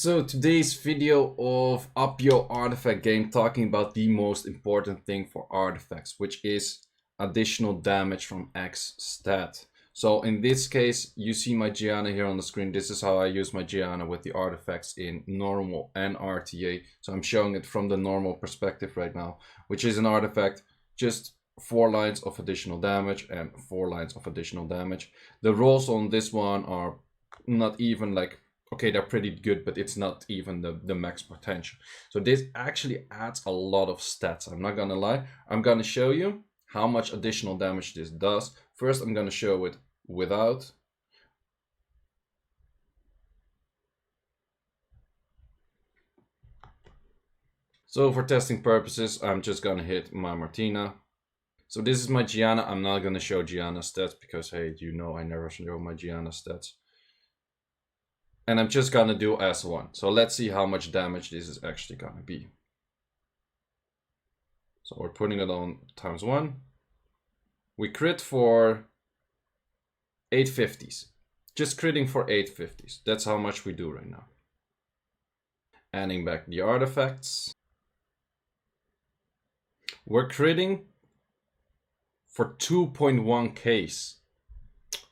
So today's video of Up Your Artifact game talking about the most important thing for artifacts, which is additional damage from X stat. So in this case, you see my Gianna here on the screen. This is how I use my Gianna with the artifacts in normal and RTA. So I'm showing it from the normal perspective right now, which is an artifact, just 4 lines of additional damage and 4 lines of additional damage. The rolls on this one are not even like, okay, they're pretty good, but it's not even the max potential. So this actually adds a lot of stats. I'm not gonna lie. I'm gonna show you how much additional damage this does. First, I'm gonna show it without. So for testing purposes, I'm just gonna hit my Martina. So this is my Gianna. I'm not gonna show Gianna stats because, hey, you know I never show my Gianna stats. And I'm just gonna do S1. So let's see how much damage this is actually gonna be. So we're putting it on ×1. We crit for 850s. Just critting for 850s. That's how much we do right now. Adding back the artifacts. We're critting for 2.1Ks.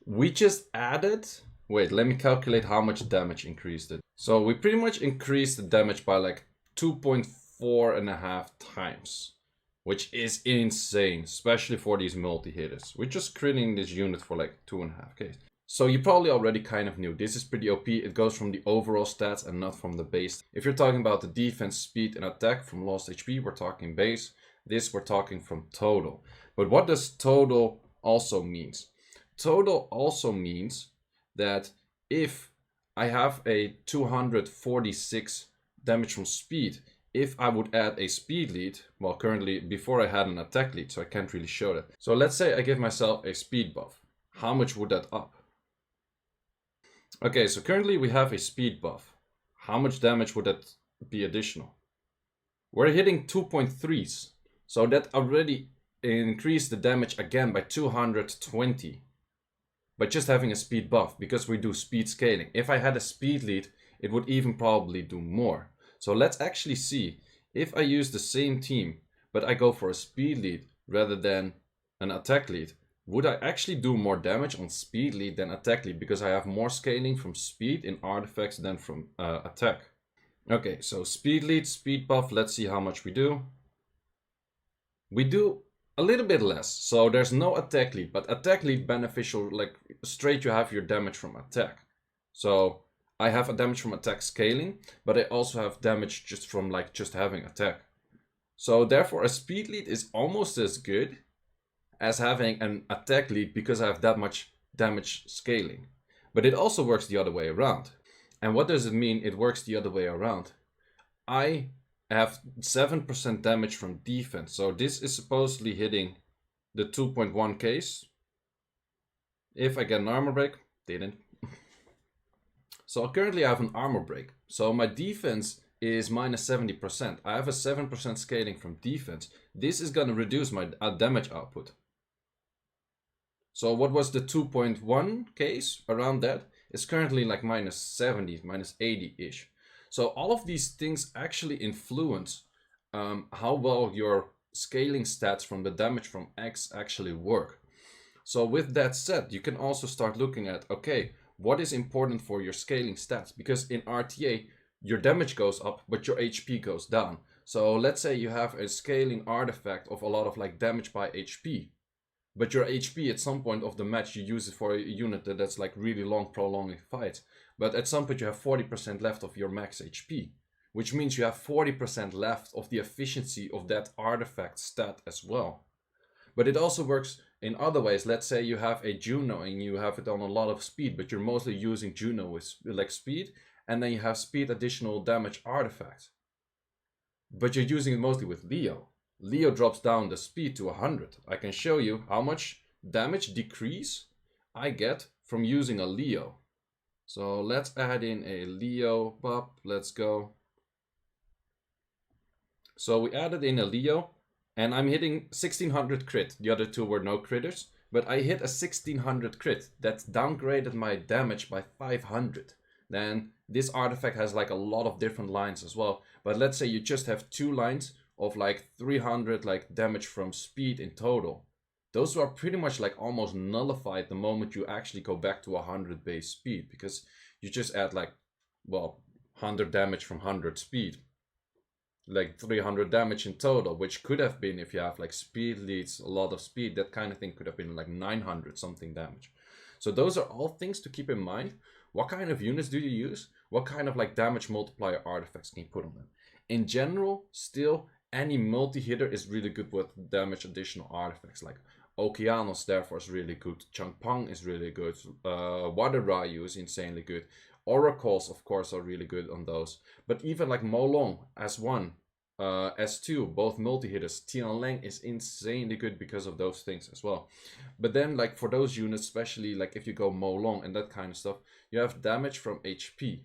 We just added... Wait, let me calculate how much damage increased it. So we pretty much increased the damage by like 2.4.5 times, which is insane, especially for these multi-hitters. We're just critting this unit for like 2.5K. So you probably already kind of knew, this is pretty OP. It goes from the overall stats and not from the base. If you're talking about the defense, speed, and attack from lost HP, we're talking base. This we're talking from total. But what does total also means? Total also means that if I have a 246 damage from speed, if I would add a speed lead, well, currently before I had an attack lead, so I can't really show that. So let's say I give myself a speed buff. How much would that up? Okay, so currently we have a speed buff. How much damage would that be additional? We're hitting 2.3s, so that already increased the damage again by 220. But just having a speed buff, because we do speed scaling. If I had a speed lead, it would even probably do more. So let's actually see, if I use the same team, but I go for a speed lead rather than an attack lead, would I actually do more damage on speed lead than attack lead, because I have more scaling from speed in artifacts than from attack. Okay, so speed lead, speed buff, let's see how much we do. We do a little bit less, so there's no attack lead, but attack lead beneficial, like straight you have your damage from attack. So I have a damage from attack scaling, but I also have damage just from like just having attack. So therefore a speed lead is almost as good as having an attack lead because I have that much damage scaling. But it also works the other way around. And what does it mean it works the other way around? I have 7% damage from defense. So this is supposedly hitting the 2.1Ks. If I get an armor break, didn't. So currently I have an armor break. So my defense is minus 70%. I have a 7% scaling from defense. This is going to reduce my damage output. So what was the 2.1Ks around that? It's currently like minus 70, minus 80-ish. So all of these things actually influence how well your scaling stats from the damage from X actually work. So with that said, you can also start looking at, okay, what is important for your scaling stats? Because in RTA, your damage goes up, but your HP goes down. So let's say you have a scaling artifact of a lot of like damage by HP. But your HP at some point of the match, you use it for a unit that's like really long prolonging fights. But at some point you have 40% left of your max HP, which means you have 40% left of the efficiency of that artifact stat as well. But it also works in other ways. Let's say you have a Juno and you have it on a lot of speed, but you're mostly using Juno with like speed, and then you have speed additional damage artifacts. But you're using it mostly with Leo. Leo drops down the speed to 100. I can show you how much damage decrease I get from using a Leo. So let's add in a Leo pop. Let's go. So we added in a Leo and I'm hitting 1600 crit. The other two were no critters, but I hit a 1600 crit. That downgraded my damage by 500. then this artifact has like a lot of different lines as well. But let's say you just have 2 lines of like 300 like damage from speed in total. Those are pretty much like almost nullified the moment you actually go back to 100 base speed, because you just add like, well, 100 damage from 100 speed. Like 300 damage in total, which could have been, if you have like speed leads, a lot of speed, that kind of thing could have been like 900 something damage. So those are all things to keep in mind. What kind of units do you use? What kind of like damage multiplier artifacts can you put on them? In general, still, any multi-hitter is really good with damage additional artifacts. Like Okeanos, therefore, is really good. Changpang is really good. Water Ryu is insanely good. Oracles, of course, are really good on those. But even like Molong, S1, S2, both multi-hitters. Tianleng is insanely good because of those things as well. But then, like for those units, especially like if you go Molong and that kind of stuff, you have damage from HP.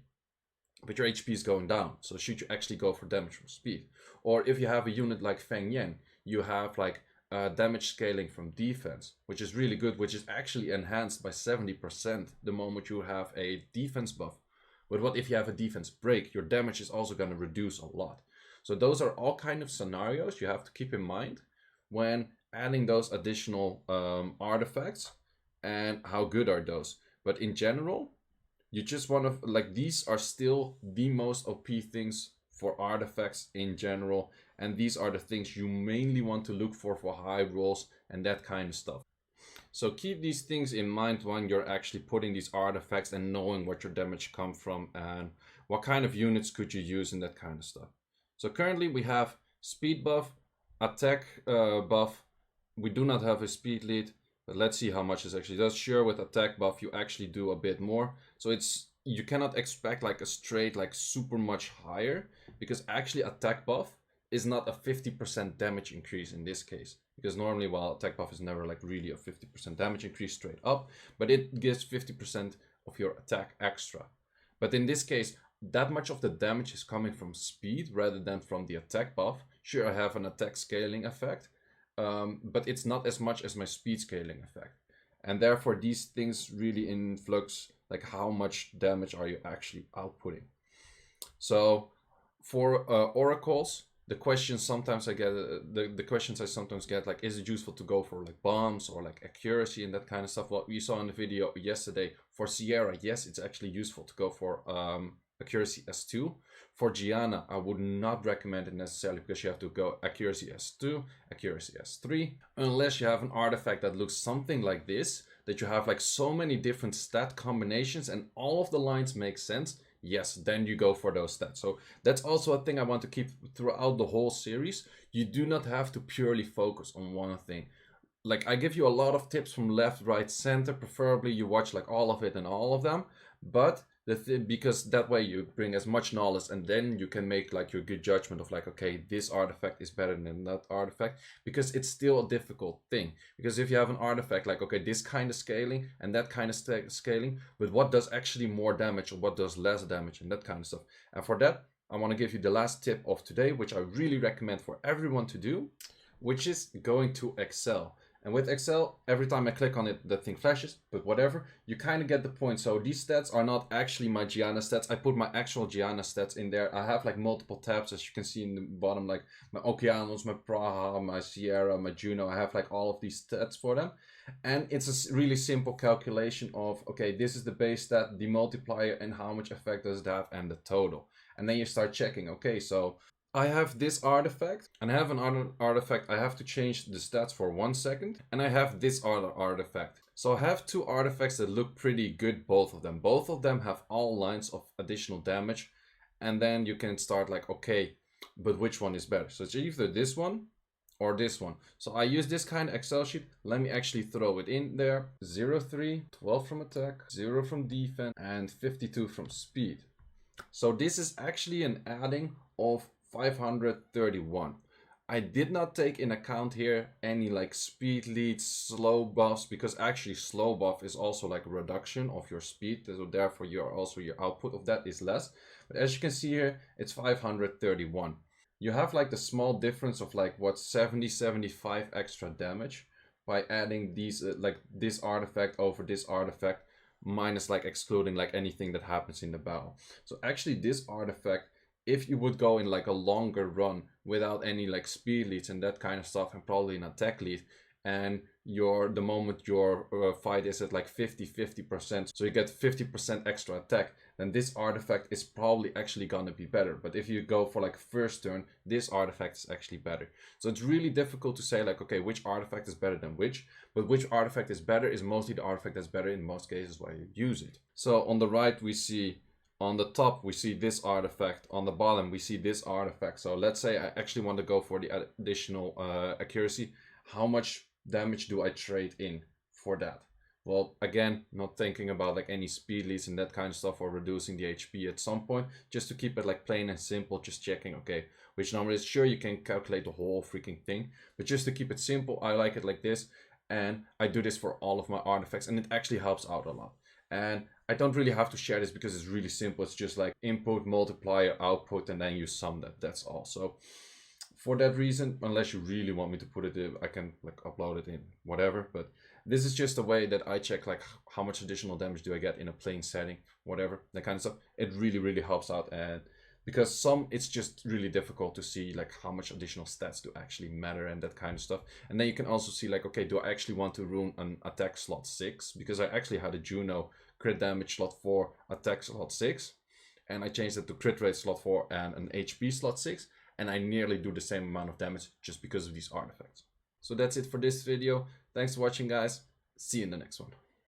But your HP is going down, so should you actually go for damage from speed? Or if you have a unit like Feng Yan, you have like damage scaling from defense, which is really good, which is actually enhanced by 70% the moment you have a defense buff. But what if you have a defense break? Your damage is also going to reduce a lot. So those are all kind of scenarios you have to keep in mind when adding those additional artifacts, and how good are those. But in general, you just want to, like, these are still the most OP things for artifacts in general, and these are the things you mainly want to look for high rolls and that kind of stuff. So keep these things in mind when you're actually putting these artifacts and knowing what your damage comes from and what kind of units could you use and that kind of stuff. So currently we have speed buff, attack buff. We do not have a speed lead, but let's see how much this actually does. Sure, with attack buff you actually do a bit more. So you cannot expect like a straight like super much higher, because actually attack buff is not a 50% damage increase in this case. Because normally, well, attack buff is never like really a 50% damage increase straight up, but it gives 50% of your attack extra. But in this case, that much of the damage is coming from speed rather than from the attack buff. Sure, I have an attack scaling effect, but it's not as much as my speed scaling effect. And therefore, these things really influx, like how much damage are you actually outputting. So for oracles, the questions sometimes I get, the questions I sometimes get, like, is it useful to go for like bombs or like accuracy and that kind of stuff? What we saw in the video yesterday for Sierra, yes, it's actually useful to go for accuracy S2. For Gianna, I would not recommend it necessarily, because you have to go accuracy S2, accuracy S3, unless you have an artifact that looks something like this, that you have like so many different stat combinations and all of the lines make sense. Yes, then you go for those stats. So that's also a thing I want to keep throughout the whole series. You do not have to purely focus on one thing. Like, I give you a lot of tips from left, right, center. Preferably you watch like all of it and all of them. But because that way you bring as much knowledge, and then you can make like your good judgment of like, okay, this artifact is better than that artifact, because it's still a difficult thing. Because if you have an artifact like, okay, this kind of scaling and that kind of scaling, but what does actually more damage or what does less damage and that kind of stuff. And for that, I want to give you the last tip of today, which I really recommend for everyone to do, which is going to Excel. And with Excel, every time I click on it, the thing flashes, but whatever, you kind of get the point. So these stats are not actually my Gianna stats. I put my actual Gianna stats in there. I have like multiple tabs, as you can see in the bottom, like my Okeanos, my Praha, my Sierra, my Juno. I have like all of these stats for them. And it's a really simple calculation of, okay, this is the base stat, the multiplier, and how much effect does it have, and the total. And then you start checking, okay, so I have this artifact, and I have an artifact. I have to change the stats for 1 second, and I have this other artifact. So I have two artifacts that look pretty good, both of them. Both of them have all lines of additional damage, and then you can start like, okay, but which one is better? So it's either this one or this one. So I use this kind of Excel sheet. Let me actually throw it in there. 0, 3, 12 from attack, 0 from defense, and 52 from speed. So this is actually an adding of 531. I did not take in account here any like speed leads, slow buffs, because actually slow buff is also like a reduction of your speed, so therefore your output of that is less. But as you can see here, it's 531. You have like the small difference of like what, 75 extra damage by adding these like this artifact over this artifact. minus like excluding like anything that happens in the battle. So actually this artifact, if you would go in like a longer run without any like speed leads and that kind of stuff, and probably an attack lead, and the moment your fight is at like 50%, so you get 50% extra attack, then this artifact is probably actually gonna be better. But if you go for like first turn, this artifact is actually better. So it's really difficult to say like, okay, which artifact is better than which, but which artifact is better is mostly the artifact that's better in most cases where you use it. So on the right we see, on the top we see this artifact, on the bottom we see this artifact. So let's say I actually want to go for the additional accuracy. How much damage do I trade in for that? Well, again, not thinking about like any speed leads and that kind of stuff, or reducing the HP at some point, just to keep it like plain and simple, just checking, okay, which number is. Sure, you can calculate the whole freaking thing, but just to keep it simple, I like it like this, and I do this for all of my artifacts, and it actually helps out a lot. And I don't really have to share this because it's really simple. It's just like input, multiplier, output, and then you sum that. That's all. So for that reason, unless you really want me to put it in, I can like upload it in whatever, but this is just a way that I check like how much additional damage do I get in a plain setting, whatever, that kind of stuff. It really helps out, and because it's just really difficult to see like how much additional stats do actually matter and that kind of stuff. And then you can also see like, okay, do I actually want to rune an attack slot 6? Because I actually had a Juno crit damage slot 4, attack slot 6, and I changed it to crit rate slot 4 and an HP slot 6. And I nearly do the same amount of damage just because of these artifacts. So that's it for this video. Thanks for watching, guys. See you in the next one.